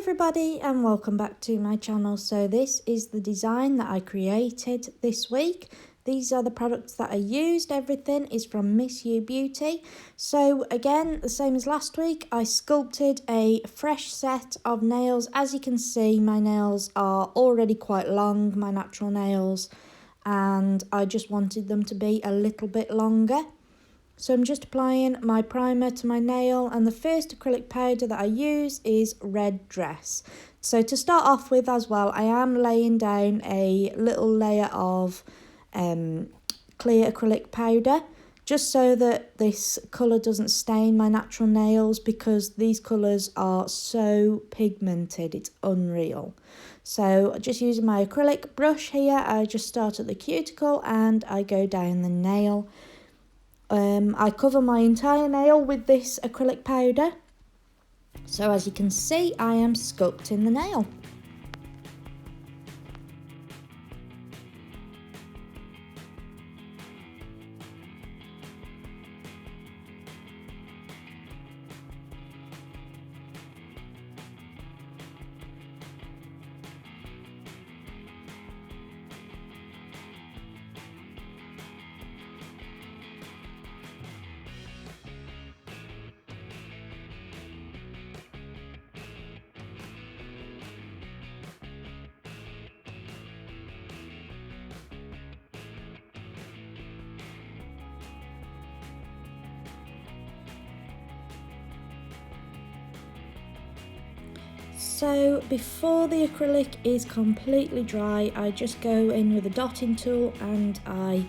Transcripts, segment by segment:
everybody and welcome back to my channel. So this is the design that I created this week. These are the products that I used. Everything is from Miss You Beauty. So again, the same as last week, I sculpted a fresh set of nails. As you can see, my nails are already quite long, my natural nails, and I just wanted them to be a little bit longer. So I'm just applying my primer to my nail, and the first acrylic powder that I use is Red Dress. So to start off with as well, I am laying down a little layer of clear acrylic powder, just so that this colour doesn't stain my natural nails, because these colours are so pigmented, it's unreal. So just using my acrylic brush here, I just start at the cuticle and I go down the nail. I cover my entire nail with this acrylic powder. So as you can see, I am sculpting the nail. So before the acrylic is completely dry, I just go in with a dotting tool and I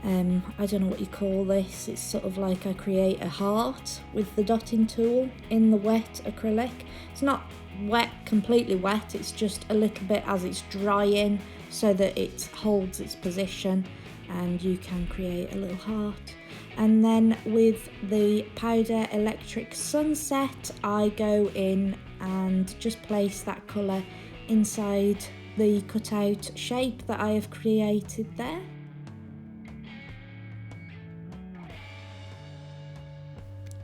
don't know what you call this, it's sort of like I create a heart with the dotting tool in the wet acrylic. It's not wet, completely wet, it's just a little bit as it's drying so that it holds its position and you can create a little heart. And then with the powder Electric Sunset, I go in and just place that colour inside the cutout shape that I have created there.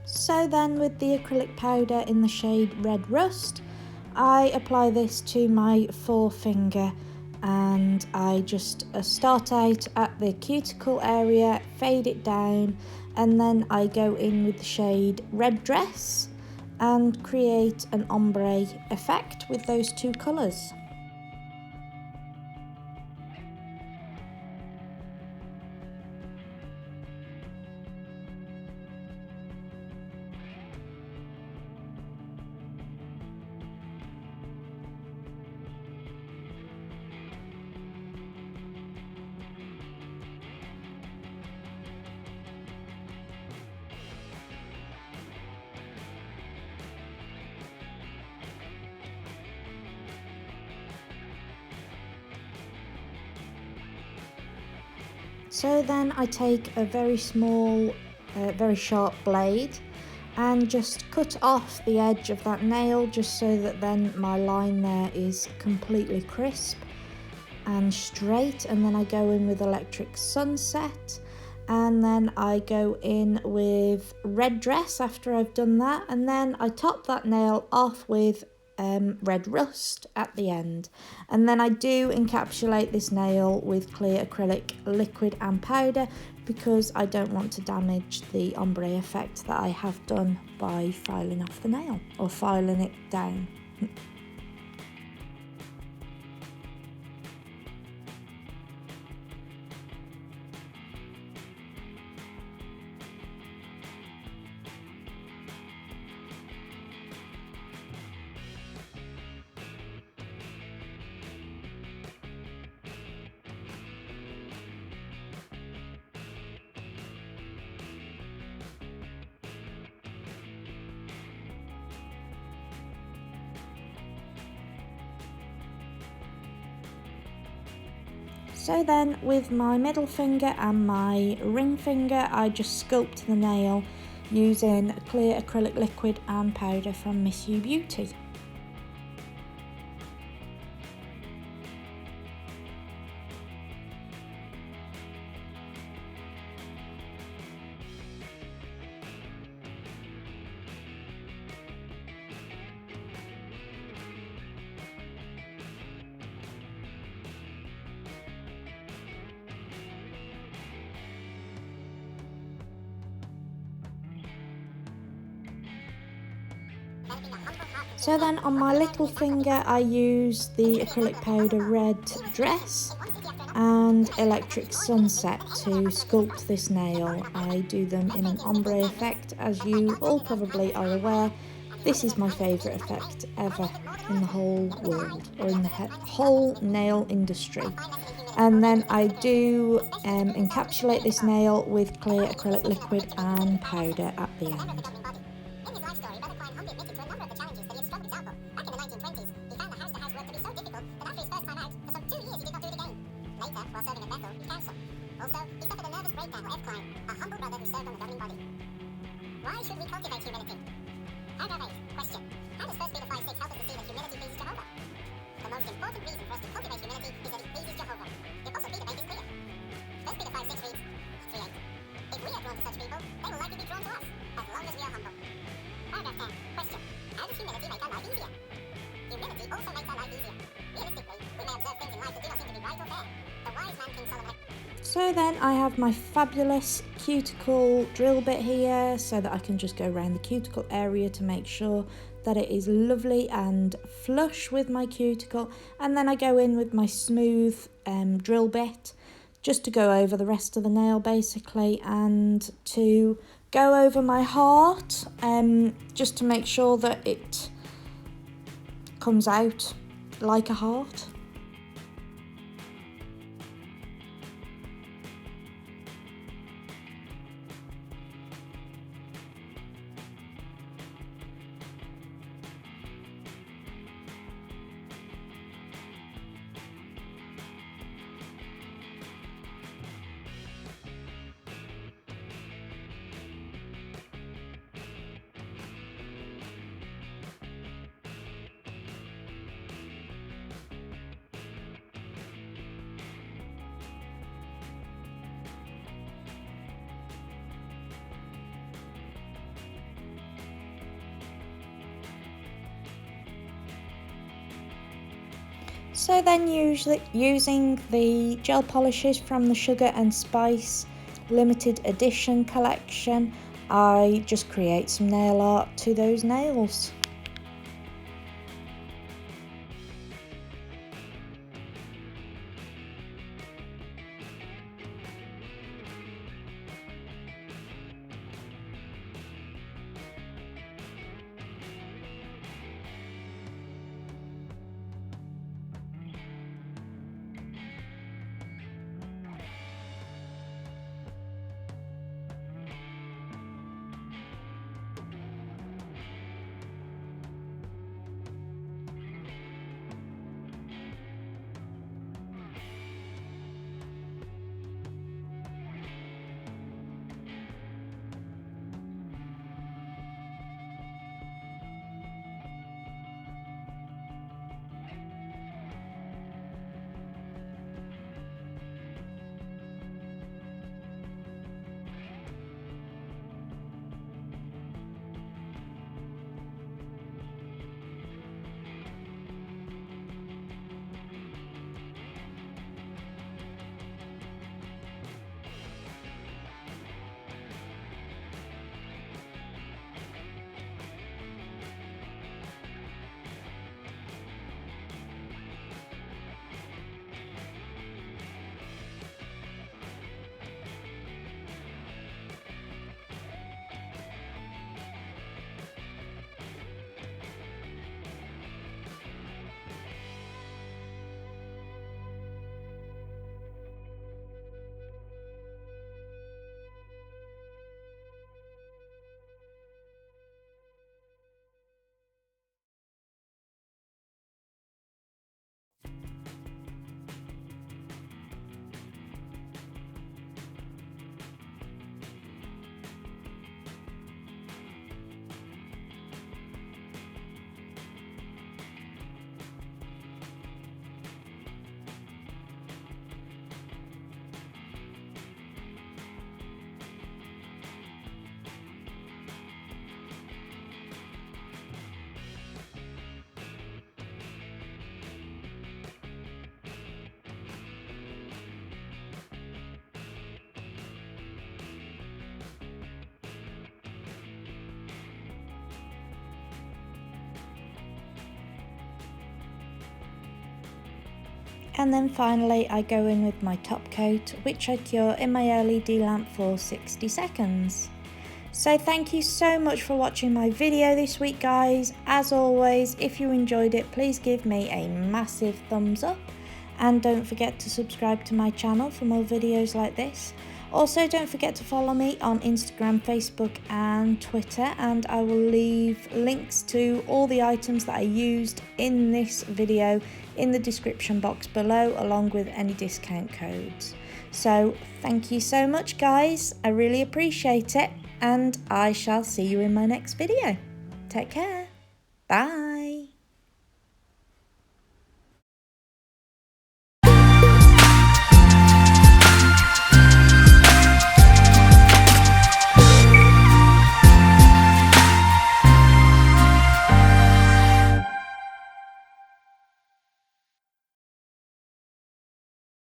So then with the acrylic powder in the shade Red Rust, I apply this to my forefinger and I just start out at the cuticle area, fade it down, and then I go in with the shade Red Dress and create an ombre effect with those two colours. So then I take a very small, very sharp blade and just cut off the edge of that nail, just so that then my line there is completely crisp and straight. And then I go in with Electric Sunset, and then I go in with Red Dress after I've done that, and then I top that nail off with Red Rust at the end. And then I do encapsulate this nail with clear acrylic liquid and powder, because I don't want to damage the ombre effect that I have done by filing off the nail or filing it down. So then with my middle finger and my ring finger, I just sculpt the nail using clear acrylic liquid and powder from Miss You Beauty. So then on my little finger I use the acrylic powder red dress and electric sunset to sculpt this nail. I do them in an ombre effect, as you all probably are aware. This is my favourite effect ever in the whole world, or in the whole nail industry. And then I do encapsulate this nail with clear acrylic liquid and powder at the end. Why should we cultivate humility? Paragraph 8. Question. How does 1 Peter 5:6 help us to see that humility pleases Jehovah? The most important reason for us to cultivate humility is that it pleases Jehovah. The Apostle Peter made this clear. 1 Peter 5:6 reads, 3:8. If we are drawn to such people, they will likely be drawn to us, as long as we are humble. Paragraph 10. Question. How does humility make our life easier? Humility also makes our life easier. Realistically, we may observe things in life that do not seem to be right or fair. The wise man King Solomon... So then I have my fabulous cuticle drill bit here, so that I can just go around the cuticle area to make sure that it is lovely and flush with my cuticle. And then I go in with my smooth drill bit just to go over the rest of the nail basically, and to go over my heart just to make sure that it comes out like a heart. So then using the gel polishes from the Sugar and Spice limited edition collection, I just create some nail art to those nails. And then finally I go in with my top coat, which I cure in my LED lamp for 60 seconds. So thank you so much for watching my video this week, guys. As always, if you enjoyed it, please give me a massive thumbs up and don't forget to subscribe to my channel for more videos like this. Also, don't forget to follow me on Instagram, Facebook and Twitter, and I will leave links to all the items that I used in this video in the description box below, along with any discount codes. So thank you so much, guys. I really appreciate it, and I shall see you in my next video. Take care. Bye.